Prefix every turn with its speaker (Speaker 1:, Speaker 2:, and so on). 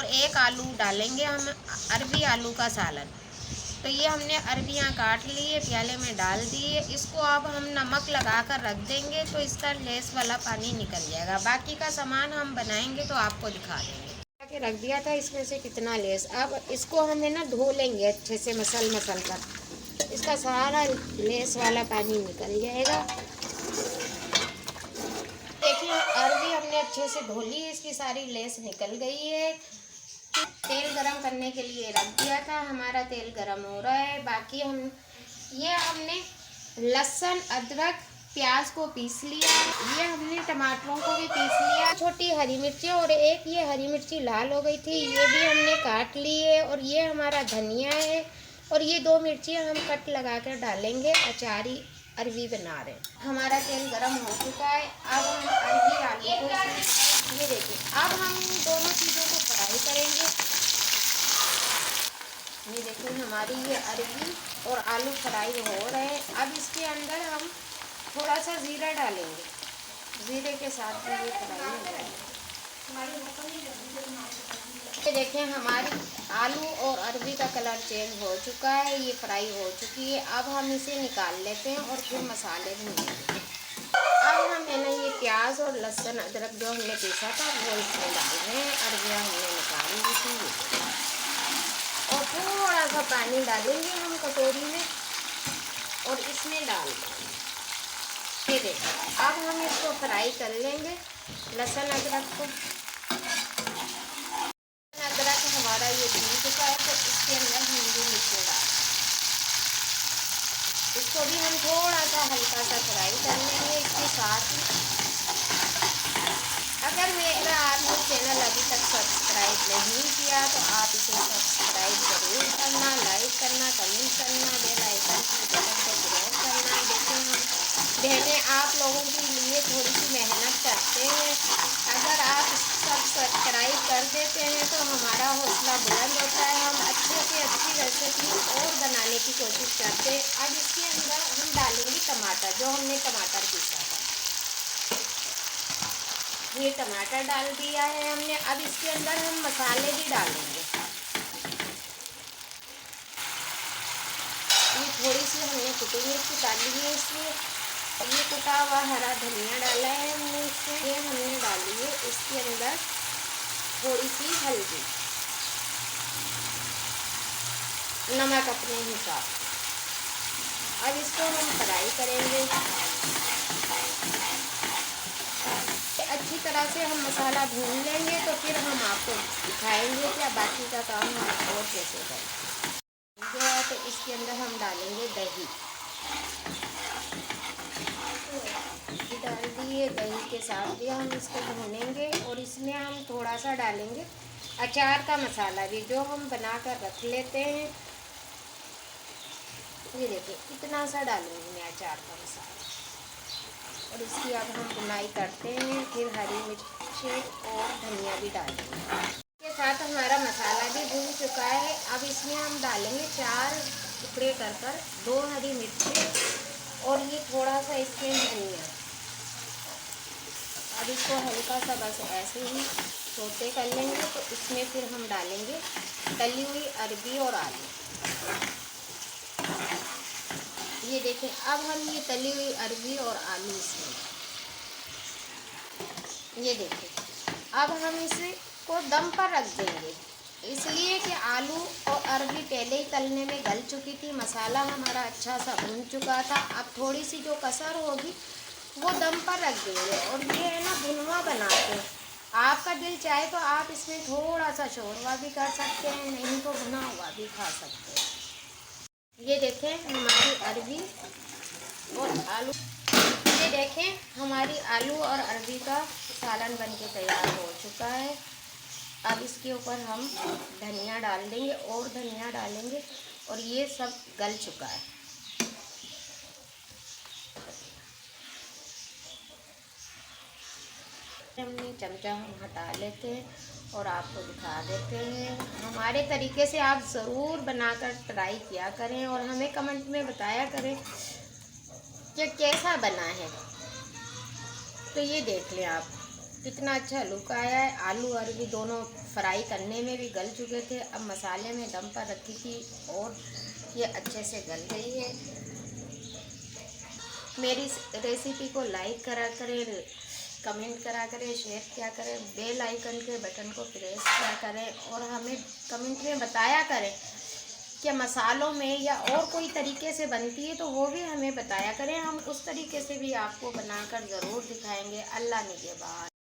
Speaker 1: और एक आलू डालेंगे हम अरबी आलू का सालन। तो ये हमने अरबियाँ काट लिए, प्याले में डाल दिए। इसको अब हम नमक लगा कर रख देंगे तो इसका लेस वाला पानी निकल जाएगा। बाकी का सामान हम बनाएंगे तो आपको दिखा देंगे। के रख दिया था इसमें से कितना लेस। अब इसको हमें ना धो लेंगे अच्छे से मसल कर, इसका सारा लेस वाला पानी निकल जाएगा। देखिए अरबी हमने अच्छे से धो ली, इसकी सारी लेस निकल गई है। तेल गरम करने के लिए रख दिया था, हमारा तेल गरम हो रहा है। बाकी हमने लहसुन अदरक प्याज को पीस लिया, ये हमने टमाटरों को भी पीस लिया। छोटी हरी मिर्ची और एक ये हरी मिर्ची लाल हो गई थी, ये भी हमने काट ली है। और ये हमारा धनिया है और ये 2 मिर्ची हम कट लगा कर डालेंगे। अचारी अरबी बना रहे हैं। हमारा तेल गरम हो चुका है। अब हम अरबी आलू को ये देखिए, अब हम दोनों चीज़ों को फ्राई करेंगे। ये देखिए हमारी ये अरबी और आलू फ्राई हो रहे हैं। अब इसके अंदर हम थोड़ा सा ज़ीरा डालेंगे, ज़ीरे के साथ भी ये फ्राई हो जाएगा। ये देखें हमारी आलू और अरबी का कलर चेंज हो चुका है, ये फ्राई हो चुकी है। अब हम इसे निकाल लेते हैं और फिर मसाले भूनेंगे। अब हमने ना ये प्याज और लहसुन अदरक जो हमने पीसा था वो इसमें डाल रहे हैं। अरबियाँ हमने निकाल ली थी और थोड़ा सा पानी डालेंगे हम कटोरी में और इसमें डाल देंगे। ये देखिए अब हम इसको फ्राई कर लेंगे लहसुन अदरक को। अदरक हमारा ये भून चुका है तो इसके अंदर हम भी मिर्ची डाल, इसको भी हम थोड़ा सा हल्का सा फ्राई कर लेंगे। इसके साथ अगर मेरा आपने चैनल अभी तक सब्सक्राइब नहीं किया तो आप इसे सब्सक्राइब जरूर करना, लाइक करना, कमेंट करना, बेल आइकन की बटन को प्रेस करना। देखिए हम बहनें आप लोगों के लिए थोड़ी सी मेहनत करते हैं। अगर आप सब सब्सक्राइब कर देते हैं तो हमारा हौसला बुलंद होता है, हम अच्छे से अच्छी रेसिपी और बनाने की कोशिश करते हैं। अब इसके अंदर हम डालेंगे टमाटर, जो हमने टमाटर पीसा था, ये टमाटर डाल दिया है हमने। अब इसके अंदर हम मसाले भी डालेंगे। ये थोड़ी सी हमने कुटी मिर्च डाली है इसमें, ये कुटा हुआ हरा धनिया डाला है हमने इसमें। ये हमने डाली है इसके अंदर थोड़ी सी हल्दी, नमक अपने हिसाब। अब इसको हम फ्राई करेंगे अच्छी तरह से। हम मसाला भून लेंगे तो फिर हम आपको दिखाएंगे क्या बाकी का काम हम और कैसे करें। जो है तो इसके अंदर हम डालेंगे दही, डाल दिए। दही के साथ भी हम इसको भूनेंगे और इसमें हम थोड़ा सा डालेंगे अचार का मसाला भी, जो हम बना कर रख लेते हैं। ये देखिए इतना सा डालूंगी मैं अचार का मसाला और इसकी अब हम बुनाई करते हैं। फिर हरी मिर्ची और धनिया भी डालेंगे। इसके साथ हमारा मसाला भी भून चुका है। अब इसमें हम डालेंगे 4 टुकड़े कर 2 हरी मिर्ची और ये थोड़ा सा इसमें धनिया। अब इसको हल्का सा बस ऐसे ही सोते कर लेंगे। तो इसमें फिर हम डालेंगे तली हुई अरबी और आलू। ये देखें अब हम ये तली हुई अरबी और आलू इसमें, ये देखें अब हम इसे को दम पर रख देंगे, इसलिए कि आलू और अरबी पहले ही तलने में गल चुकी थी। मसाला हमारा अच्छा सा भून चुका था। अब थोड़ी सी जो कसर होगी वो दम पर रख देंगे। और ये है ना भुनवा बनाते हैं, आपका दिल चाहे तो आप इसमें थोड़ा सा शोरवा भी कर सकते हैं, नहीं तो भुना हुआ भी खा सकते हैं। ये देखें हमारी अरबी और आलू, ये देखें हमारी आलू और अरबी का सालन बनके तैयार हो चुका है। अब इसके ऊपर हम धनिया डाल देंगे और धनिया डालेंगे और ये सब गल चुका है। हमने चमचा हम हटा लेते हैं और आपको दिखा देते हैं। हमारे तरीके से आप ज़रूर बनाकर ट्राई किया करें और हमें कमेंट में बताया करें कि कैसा बना है। तो ये देख लें आप कितना अच्छा लुक आया है। आलू अरबी दोनों फ्राई करने में भी गल चुके थे। अब मसाले में दम पर रखी थी और ये अच्छे से गल गई है। मेरी रेसिपी को लाइक करा करें, कमेंट करा करें, शेयर किया करें, बेल आइकन के बटन को प्रेस किया करें और हमें कमेंट में बताया करें कि मसालों में या और कोई तरीके से बनती है तो वो भी हमें बताया करें। हम उस तरीके से भी आपको बनाकर ज़रूर दिखाएंगे। अल्लाह निगहबान।